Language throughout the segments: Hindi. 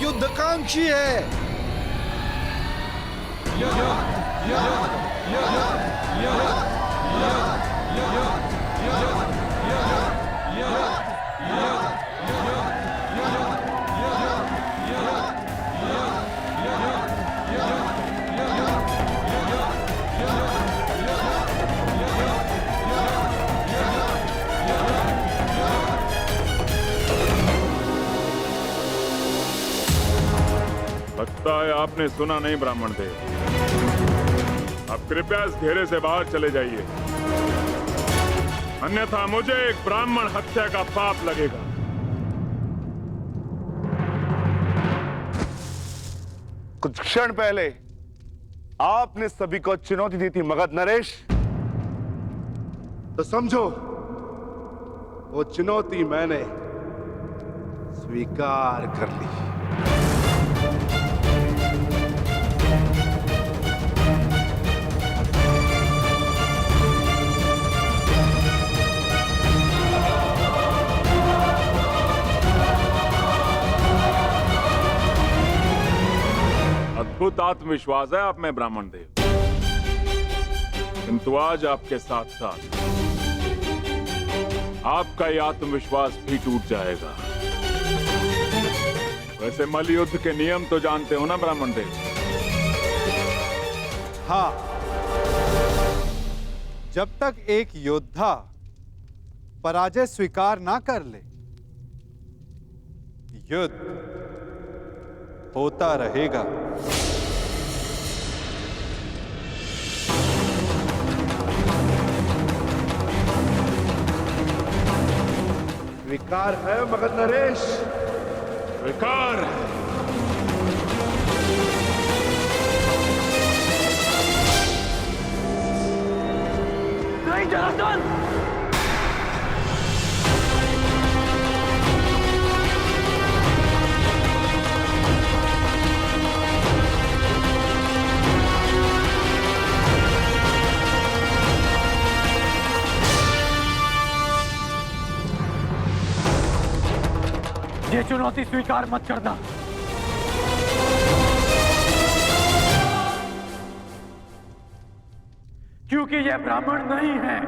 युद्धकांक्षी है। लगता है आपने सुना नहीं ब्राह्मण देव। अब कृपया इस घेरे से बाहर चले जाइए, अन्यथा मुझे एक ब्राह्मण हत्या का पाप लगेगा। कुछ क्षण पहले आपने सभी को चुनौती दी थी मगध नरेश, तो समझो वो चुनौती मैंने स्वीकार कर ली। अद्भुत आत्मविश्वास है आप में ब्राह्मण देव, किंतु आज आपके साथ साथ आपका ये आत्मविश्वास भी टूट जाएगा। वैसे मल्लयुद्ध के नियम तो जानते हो ना ब्राह्मण देव? हाँ, जब तक एक योद्धा पराजय स्वीकार ना कर ले, युद्ध होता रहेगा। स्वीकार है मगध नरेश? स्वीकार। नहीं जनार्दन, ये चुनौती स्वीकार मत करना। क्योंकि ये ब्राह्मण नहीं है।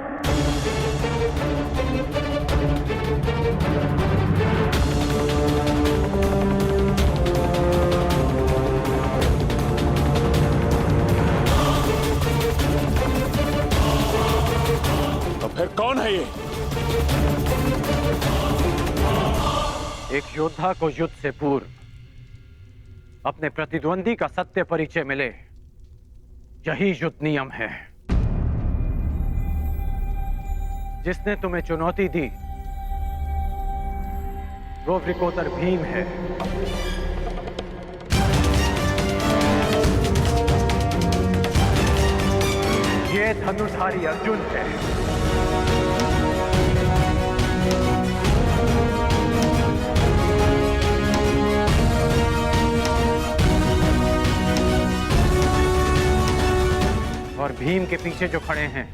तो फिर कौन है ये? एक योद्धा को युद्ध से पूर्व अपने प्रतिद्वंदी का सत्य परिचय मिले, यही युद्ध नियम है। जिसने तुम्हें चुनौती दी वो वृकोदर भीम है। ये धनुर्धारी अर्जुन है। और भीम के पीछे जो खड़े हैं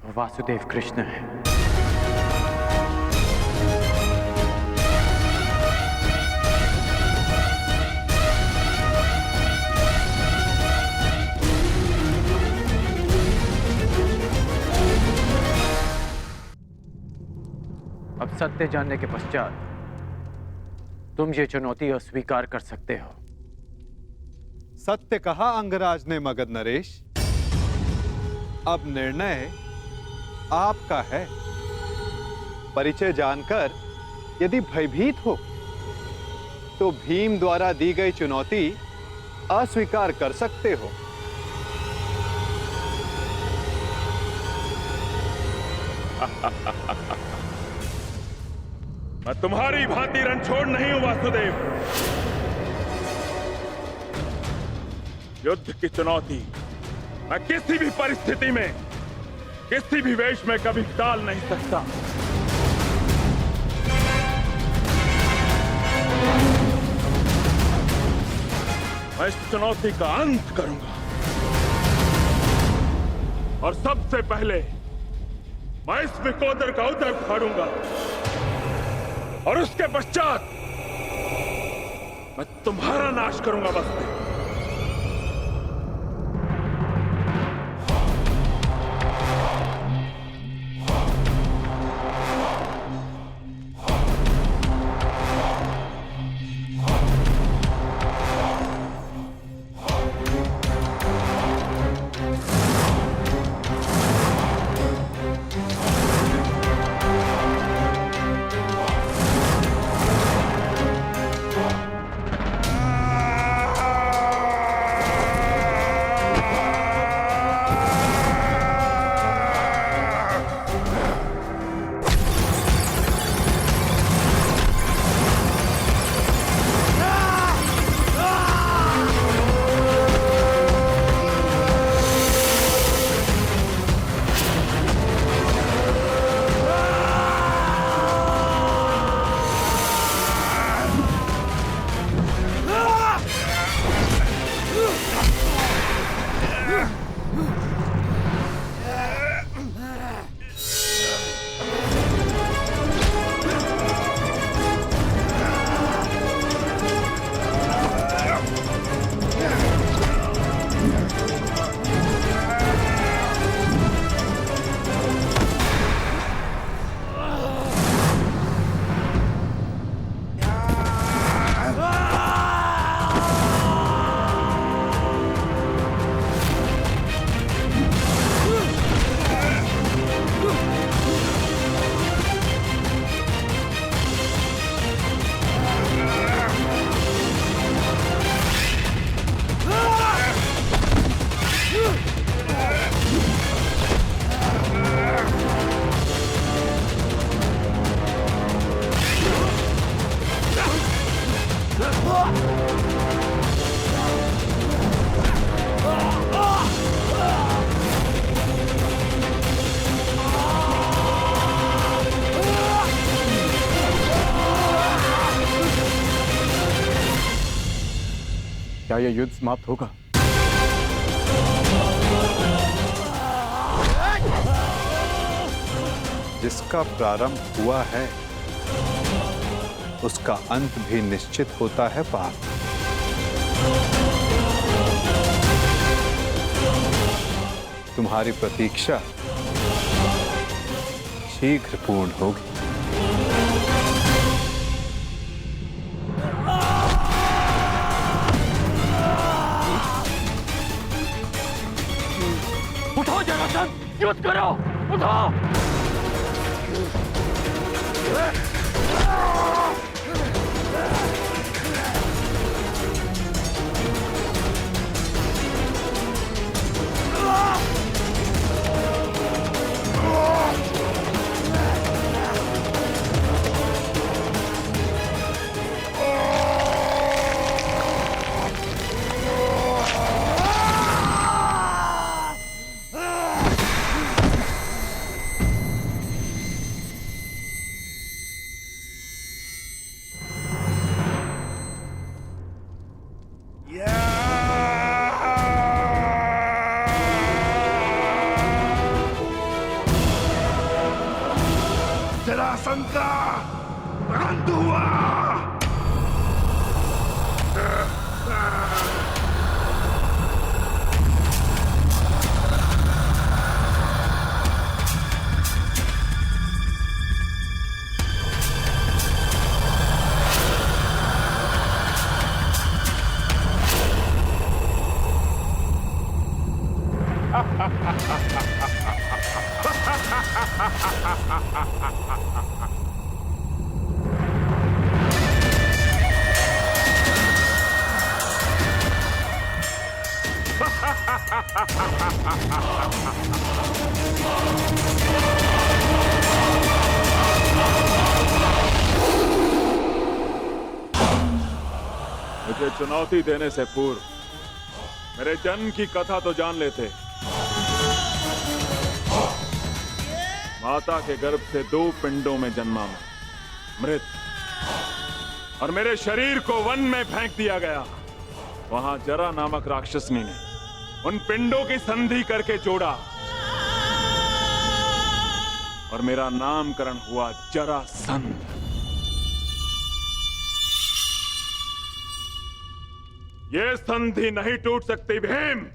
वो वासुदेव कृष्ण है। अब सत्य जानने के पश्चात तुम ये चुनौती अस्वीकार कर सकते हो। सत्य कहा अंगराज ने मगध नरेश। अब निर्णय आपका है। परिचय जानकर यदि भयभीत हो तो भीम द्वारा दी गई चुनौती अस्वीकार कर सकते हो। मैं तुम्हारी भांति रणछोड़ नहीं हूं वासुदेव। युद्ध की चुनौती मैं किसी भी परिस्थिति में, किसी भी वेश में कभी टाल नहीं सकता। मैं इस चुनौती का अंत करूंगा और सबसे पहले मैं इस विकोदर का उदर फाड़ूंगा और उसके पश्चात मैं तुम्हारा नाश करूंगा बस। क्या यह युद्ध समाप्त होगा? जिसका प्रारंभ हुआ है उसका अंत भी निश्चित होता है पार्थ। तुम्हारी प्रतीक्षा शीघ्र पूर्ण होगी। उठो जरासंध, युद्ध करो, उठो। जरासंध का अंत हुआ। मुझे चुनौती देने से पूर्व मेरे जन्म की कथा तो जान लेते। माता के गर्भ से 2 पिंडों में जन्मा मैं, मृत, और मेरे शरीर को वन में फेंक दिया गया। वहां जरा नामक राक्षसनी ने उन पिंडों की संधि करके जोड़ा और मेरा नामकरण हुआ जरासंध। ये संधि नहीं टूट सकती भीम।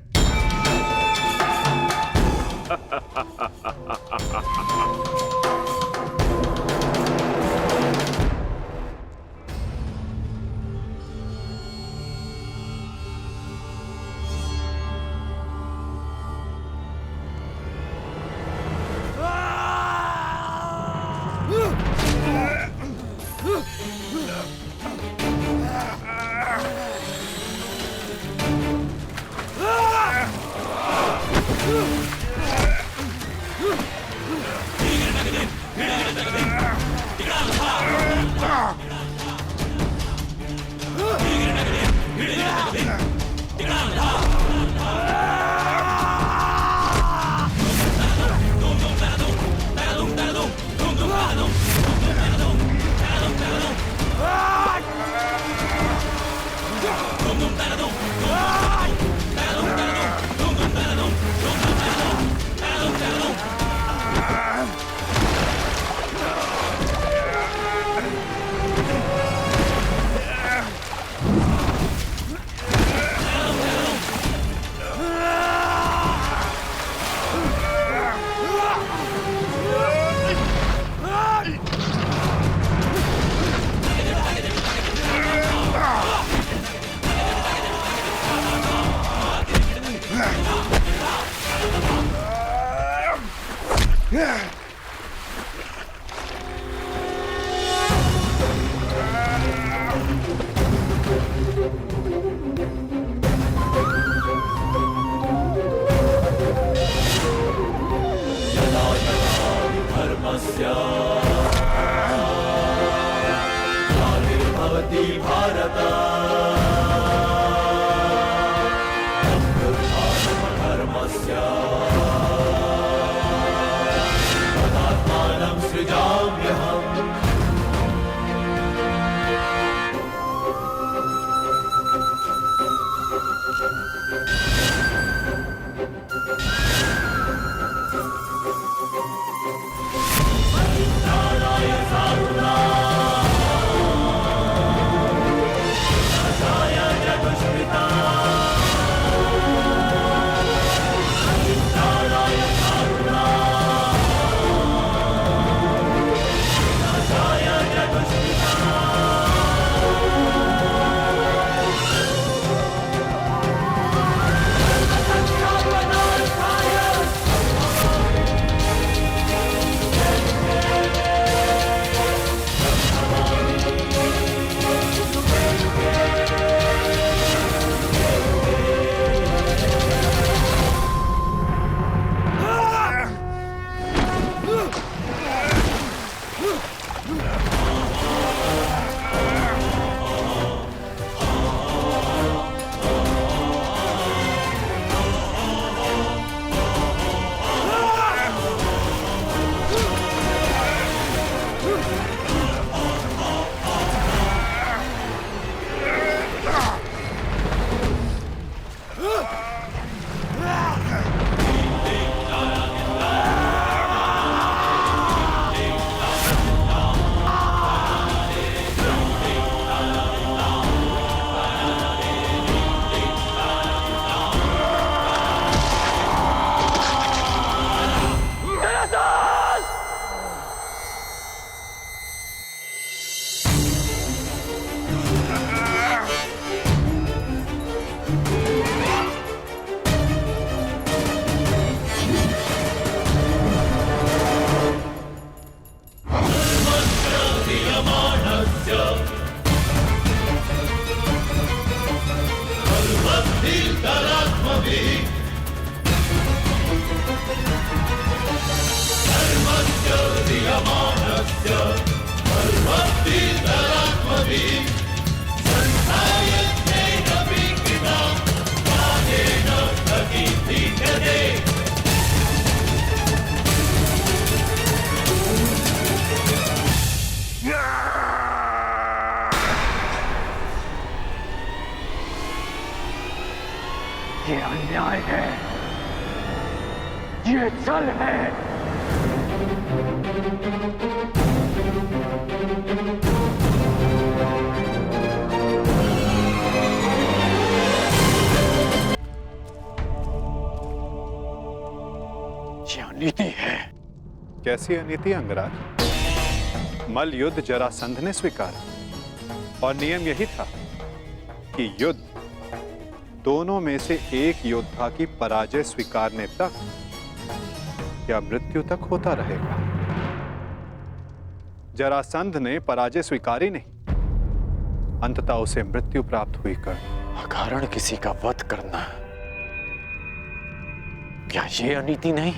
ये अन्याय है, ये छल है। ये अनीति है। कैसी अनीति अंगराज? मल युद्ध जरासंध ने स्वीकारा और नियम यही था कि युद्ध दोनों में से एक योद्धा की पराजय स्वीकारने तक या मृत्यु तक होता रहेगा। जरासंध ने पराजय स्वीकारी नहीं, अंततः उसे मृत्यु प्राप्त हुई कर। अकारण किसी का वध करना, क्या ये अनीति नहीं?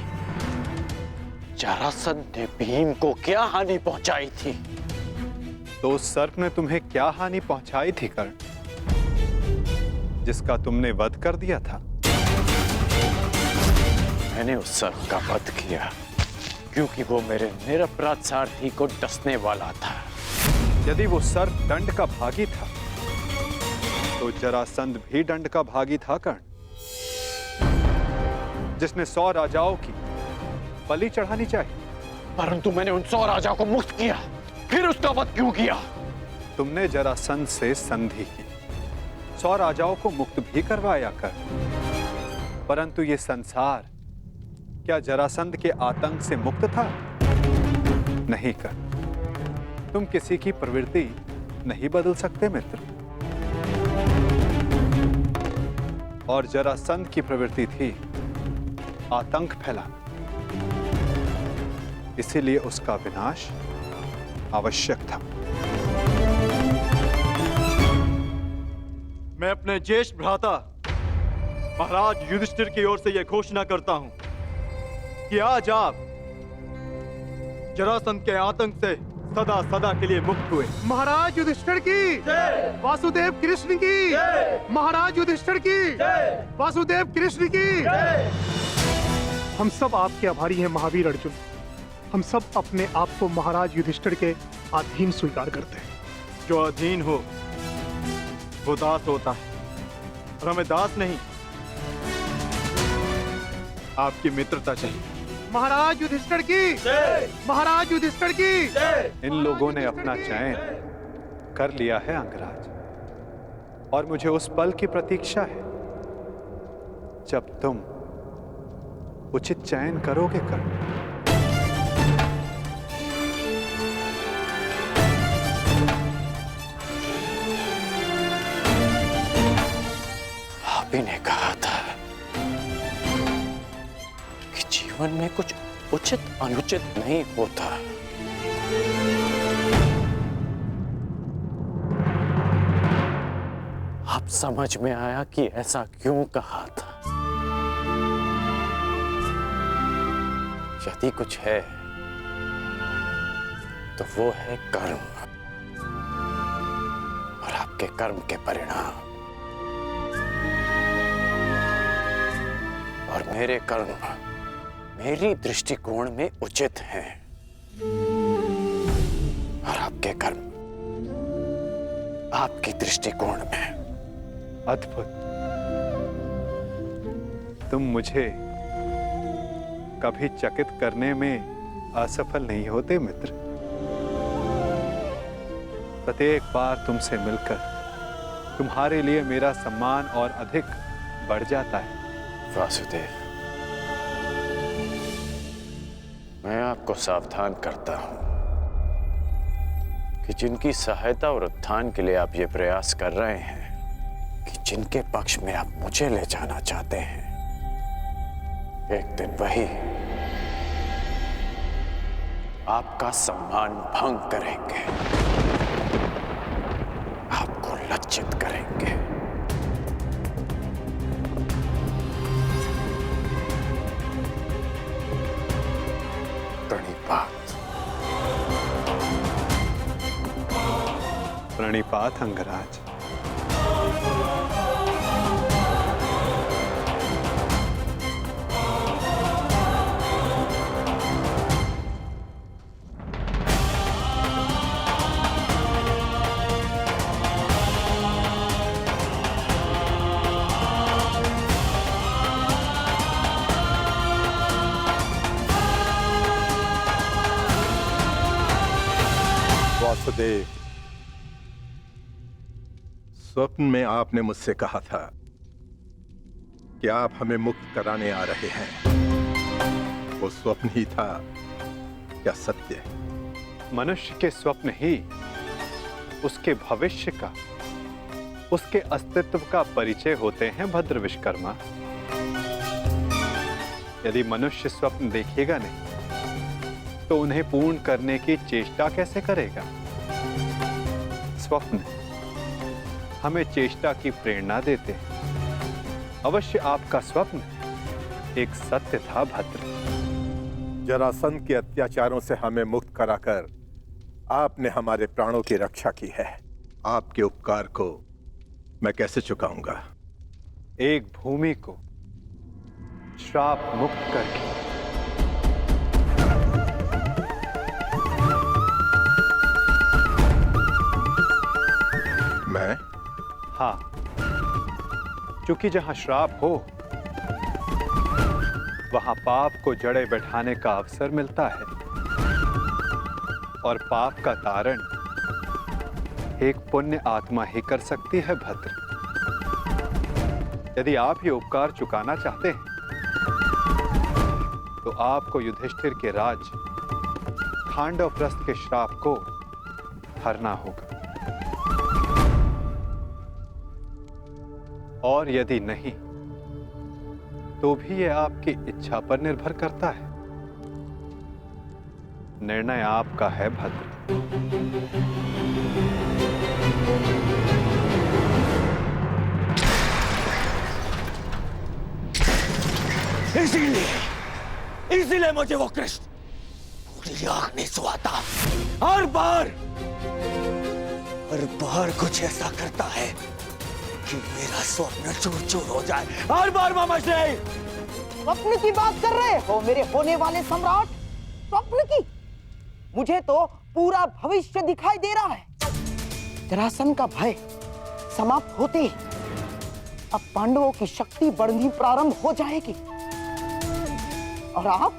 जरासंध ने भीम को क्या हानि पहुंचाई थी? तो उस सर्प ने तुम्हें क्या हानि पहुंचाई थी कर्ण, जिसका तुमने वध कर दिया था? मैंने उस सर्प का वध किया क्योंकि वो मेरे निरपराध सारथी को डसने वाला था। यदि वो सर्प दंड का भागी था तो जरासंध भी दंड का भागी था कर्ण, जिसने 100 राजाओं की बलि चढ़ानी चाहिए। परंतु मैंने उन 100 राजाओं को मुक्त किया, फिर उसका वध क्यों किया? तुमने जरासंध से संधि की, 100 राजाओं को मुक्त भी करवाया कर, परंतु ये संसार क्या जरासंध के आतंक से मुक्त था? नहीं कर। तुम किसी की प्रवृत्ति नहीं बदल सकते मित्र, और जरासंध की प्रवृत्ति थी आतंक फैलाना, इसीलिए उसका विनाश आवश्यक था। मैं अपने ज्येष्ठ भ्राता महाराज युधिष्ठिर की ओर से यह घोषणा करता हूं कि आज आप जरासंध के आतंक से सदा सदा के लिए मुक्त हुए। महाराज युधिष्ठिर की वासुदेव कृष्ण की, महाराज युधिष्ठिर की वासुदेव कृष्ण की। हम सब आपके आभारी हैं महावीर अर्जुन। हम सब अपने आप को महाराज युधिष्ठिर के अधीन स्वीकार करते हैं। जो अधीन हो वो दास होता है, और हमें दास नहीं, आपकी मित्रता चाहिए। महाराज युधिष्ठिर की, महाराज युधिष्ठिर की। इन लोगों ने अपना चयन कर लिया है अंगराज, और मुझे उस पल की प्रतीक्षा है जब तुम उचित चयन करोगे कर्ण। आप ही ने कहा था कि जीवन में कुछ उचित अनुचित नहीं होता। अब समझ में आया कि ऐसा क्यों कहा था। यदि कुछ है तो वो है कर्म, और आपके कर्म के परिणाम, और मेरे कर्म मेरी दृष्टिकोण में उचित हैं, और आपके कर्म आपकी दृष्टिकोण में। अद्भुत। तुम मुझे कभी चकित करने में असफल नहीं होते मित्र। प्रत्येक बार तुमसे मिलकर तुम्हारे लिए मेरा सम्मान और अधिक बढ़ जाता है। वासुदेव, मैं आपको सावधान करता हूं कि जिनकी सहायता और उत्थान के लिए आप ये प्रयास कर रहे हैं कि जिनके पक्ष में आप मुझे ले जाना चाहते हैं, एक दिन वही आपका सम्मान भंग करेंगे, आपको लज्जित करेंगे। प्रणिपात। प्रणिपात अंगराज। वासुदेव, स्वप्न में आपने मुझसे कहा था कि आप हमें मुक्त कराने आ रहे हैं। वो स्वप्न ही था या सत्य? मनुष्य के स्वप्न ही उसके भविष्य का, उसके अस्तित्व का परिचय होते हैं भद्र विश्वकर्मा। यदि मनुष्य स्वप्न देखेगा नहीं तो उन्हें पूर्ण करने की चेष्टा कैसे करेगा? स्वप्न हमें चेष्टा की प्रेरणा देते हैं। अवश्य आपका स्वप्न एक सत्य था भद्र। जरासंध के अत्याचारों से हमें मुक्त कराकर आपने हमारे प्राणों की रक्षा की है। आपके उपकार को मैं कैसे चुकाऊंगा? एक भूमि को श्राप मुक्त करके। मैं? हाँ, क्योंकि जहां श्राप हो वहां पाप को जड़े बैठाने का अवसर मिलता है और पाप का तारण एक पुण्य आत्मा ही कर सकती है भद्र। यदि आप ये उपकार चुकाना चाहते हैं तो आपको युधिष्ठिर के राज खांडवप्रस्थ के श्राप को हरना होगा, और यदि नहीं तो भी यह आपकी इच्छा पर निर्भर करता है। निर्णय आपका है भद्र। इसीलिए मुझे वो कृष्ण पूरी आंख नहीं सुहाता। हर बार कुछ ऐसा करता है कि मेरा स्वप्न चूर चूर हो जाए। हर बार मामा जी। स्वप्न की बात कर रहे हो मेरे होने वाले सम्राट? स्वप्न की? मुझे तो पूरा भविष्य दिखाई दे रहा है। जरासंध का भय समाप्त होते ही अब पांडवों की शक्ति बढ़नी प्रारंभ हो जाएगी और आप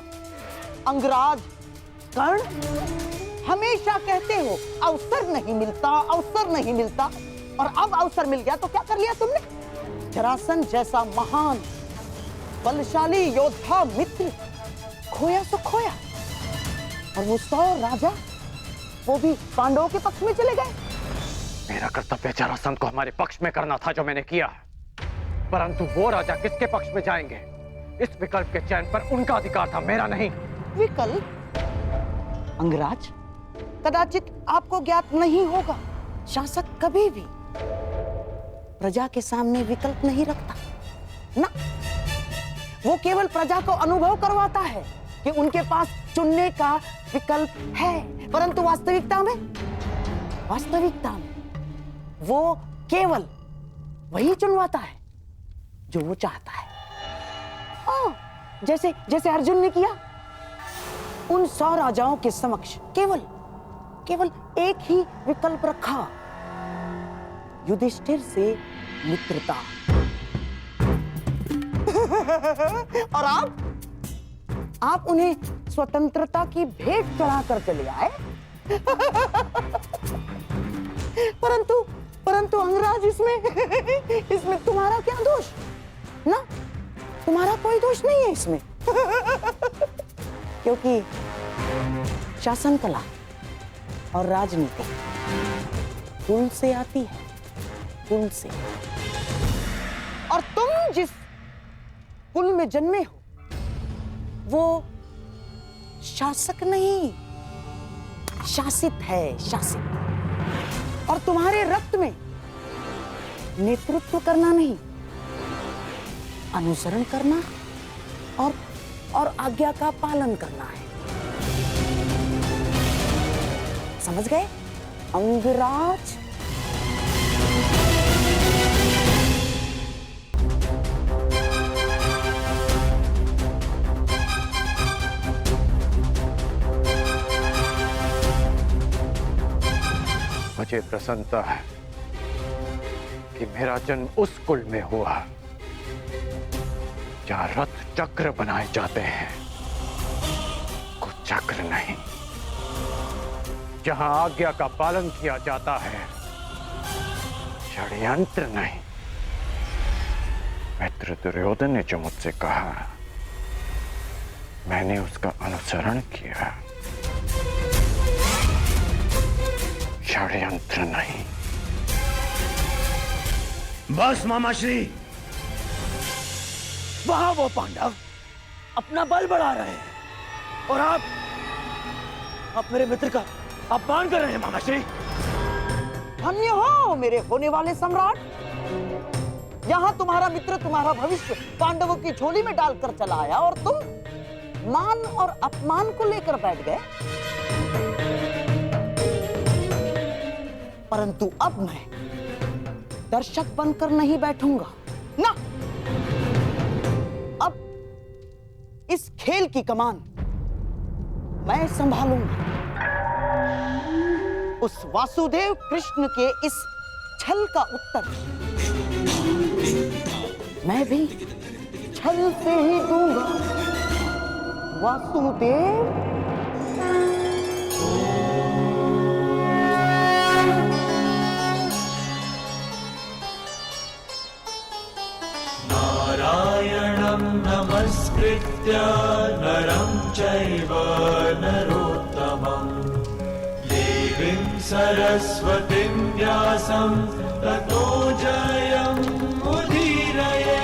अंगराज कर्ण हमेशा कहते हो अवसर नहीं मिलता, अवसर नहीं मिलता, और अब अवसर मिल गया तो क्या कर लिया तुमने? जरासंध जैसा महान बलशाली योद्धा मित्र खोया तो खोया, और वो 100 राजा वो भी पांडवों के पक्ष में चले गए। मेरा कर्तव्य जरासंध को हमारे पक्ष में करना था जो मैंने किया, परंतु वो राजा किसके पक्ष में जाएंगे? इस विकल्प के चयन पर उनका अधिकार था, मेरा नहीं। विकल्प? अंगराज, कदाचित आपको ज्ञात नहीं होगा, शासक कभी भी प्रजा के सामने विकल्प नहीं रखता ना। वो केवल प्रजा को अनुभव करवाता है कि उनके पास चुनने का विकल्प है, परंतु वास्तविकता में वो केवल वही चुनवाता है जो वो चाहता है। जैसे अर्जुन ने किया। उन 100 राजाओं के समक्ष केवल एक ही विकल्प रखा, युधिष्ठिर से मित्रता। और आप उन्हें स्वतंत्रता की भेंट चढ़ाकर चले आए। परंतु अंगराज, इसमें तुम्हारा क्या दोष? ना, तुम्हारा कोई दोष नहीं है इसमें। क्योंकि शासन कला और राजनीति कुल से आती है, कुल से। और तुम जिस कुल में जन्मे हो वो शासक नहीं, शासित है, शासित। और तुम्हारे रक्त में नेतृत्व करना नहीं, अनुसरण करना और आज्ञा का पालन करना है। समझ गए अंगराज? मुझे प्रसन्नता है कि मेरा जन्म उस कुल में हुआ जहां रथ चक्र बनाए जाते हैं, कुछ चक्र नहीं, जहां आज्ञा का पालन किया जाता है, षड्यंत्र नहीं। मित्र दुर्योधन ने जो मुझसे कहा, मैं मैंने उसका अनुसरण किया, षड्यंत्र नहीं। बस मामाश्री, वहां वो पांडव अपना बल बढ़ा रहे हैं और आप मेरे मित्र का अपमान कर रहे हैं मामाश्री। धन्य हो मेरे होने वाले सम्राट। यहाँ तुम्हारा मित्र तुम्हारा भविष्य पांडवों की झोली में डालकर चला आया और तुम मान और अपमान को लेकर बैठ गए। परंतु अब मैं दर्शक बनकर नहीं बैठूंगा ना। अब इस खेल की कमान मैं संभालूंगा। उस वासुदेव कृष्ण के इस छल का उत्तर मैं भी छल से ही दूंगा। वासुदेव नारायणं नमस्कृत्य नरं चैव नरोत्तमं देवीं सरस्वतीं व्यासं ततो जयं मुदीरये।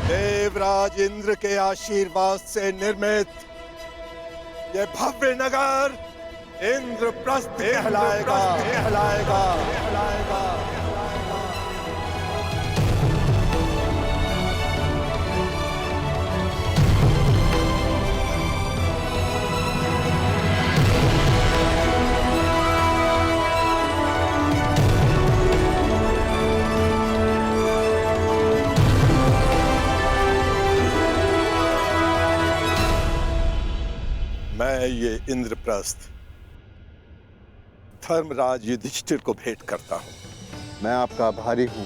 देवराज इंद्र के आशीर्वाद से निर्मित ये भव्य नगर इंद्रप्रस्थ कहलाएगा। मैं ये इंद्रप्रस्थ धर्मराज युधिष्ठिर को भेंट करता हूँ। मैं आपका आभारी हूँ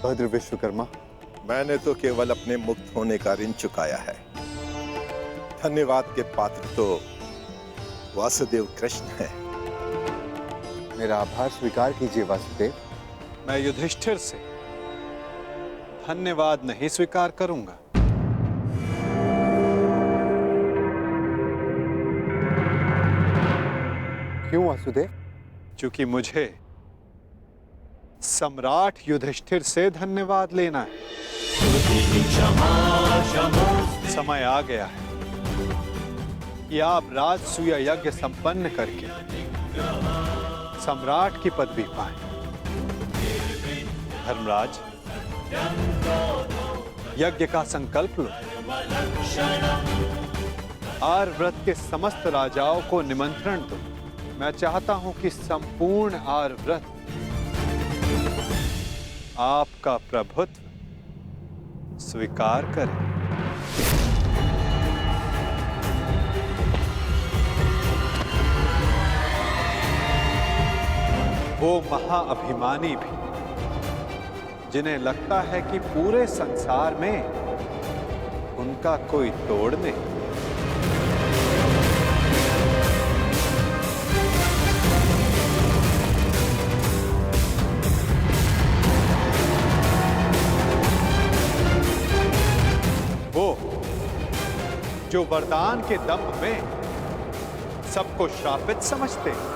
भद्र विश्वकर्मा। मैंने तो केवल अपने मुक्त होने का ऋण चुकाया है। धन्यवाद के पात्र तो वासुदेव कृष्ण है। मेरा आभार स्वीकार कीजिए वासुदेव। मैं युधिष्ठिर से धन्यवाद नहीं स्वीकार करूंगा। क्यों वासुदेव? क्योंकि मुझे सम्राट युधिष्ठिर से धन्यवाद लेना है। समय आ गया है कि आप राजसूय यज्ञ संपन्न करके सम्राट की पदवी पाएं। धर्मराज, यज्ञ का संकल्प लो। आर्यव्रत के समस्त राजाओं को निमंत्रण दो। मैं चाहता हूं कि संपूर्ण आर्यव्रत आपका प्रभुत्व स्वीकार करे। वो महाअभिमानी भी जिन्हें लगता है कि पूरे संसार में उनका कोई तोड़ नहीं। वो जो वरदान के दंभ में सबको श्रापित समझते हैं।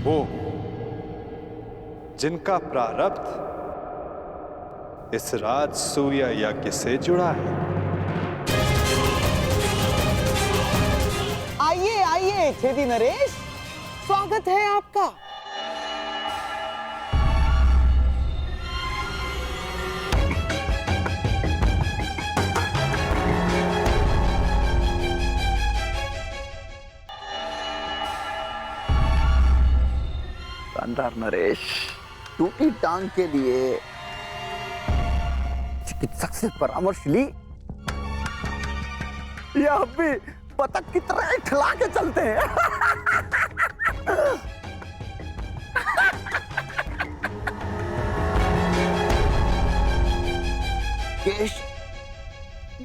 वो जिनका प्रारब्ध इस राजसूय यज्ञ से जुड़ा है। आइए आइए छेदी नरेश, स्वागत है आपका। खबरदार नरेश, टूटी टांग के लिए चिकित्सक से परामर्श ली या अब भी बतख की तरह ठला के चलते हैं? केश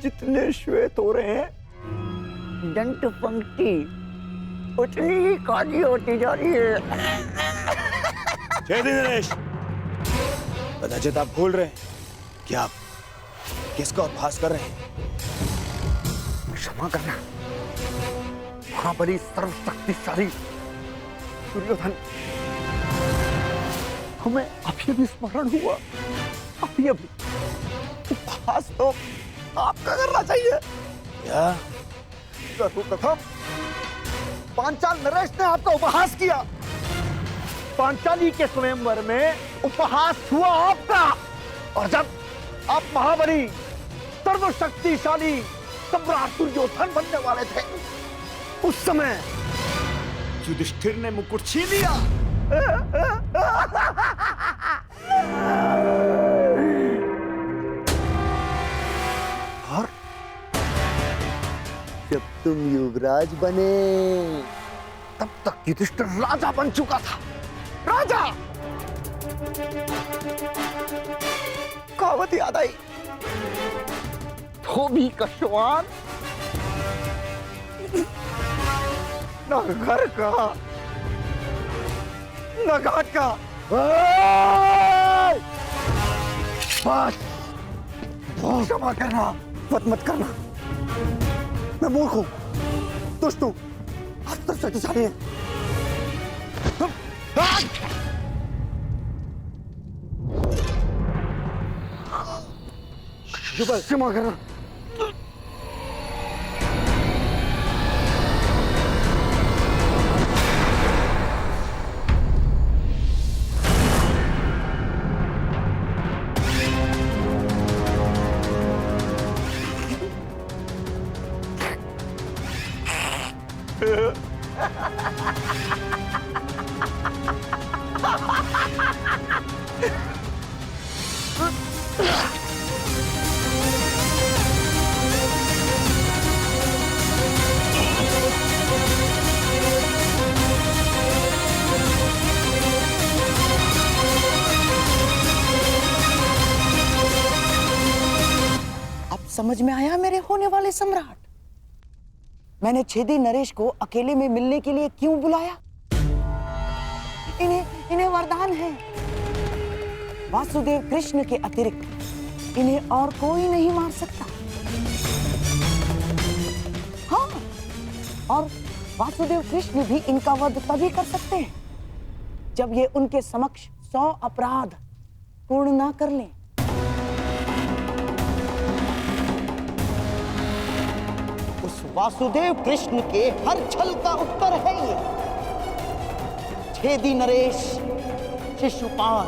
जितने श्वेत हो रहे हैं, दंत पंक्ति उतनी ही काली होती जा रही है। छेदी नरेश, कदाचित आप भूल रहे हैं कि आप किसका उपहास कर रहे हैं। क्षमा करना महाबली सर्वशक्तिशाली दुर्योधन, हमें अभी भी स्मरण हुआ, अभी उपहास तो आपका करना चाहिए। क्या? सर्वप्रथम पांचाल नरेश ने आपका उपहास किया, पांचाली के स्वयंवर में उपहास हुआ आपका, और जब आप महाबली सर्वशक्तिशाली सम्राट दुर्योधन बनने वाले थे, उस समय युधिष्ठिर ने मुकुट छीन लिया। और जब तुम युवराज बने, तब तक युधिष्ठिर राजा बन चुका था। राजा! कहावत याद आई, धोबी का श्वान न घर का न घाट का। बस क्षमा करना, मत करना। मैं मूर्ख हूं, दुष्ट हूं, अस्त्र शक्तिशाली है। क्षमा करना। समझ में आया मेरे होने वाले सम्राट, मैंने छेदी नरेश को अकेले में मिलने के लिए क्यों बुलाया? इन्हें वरदान है, वासुदेव कृष्ण के अतिरिक्त इन्हें और कोई नहीं मार सकता। हाँ, और वासुदेव कृष्ण भी इनका वध तभी कर सकते हैं जब ये उनके समक्ष 100 अपराध पूर्ण ना कर लें। उस वासुदेव कृष्ण के हर छल का उत्तर है ये छेदी नरेश, शिशुपाल।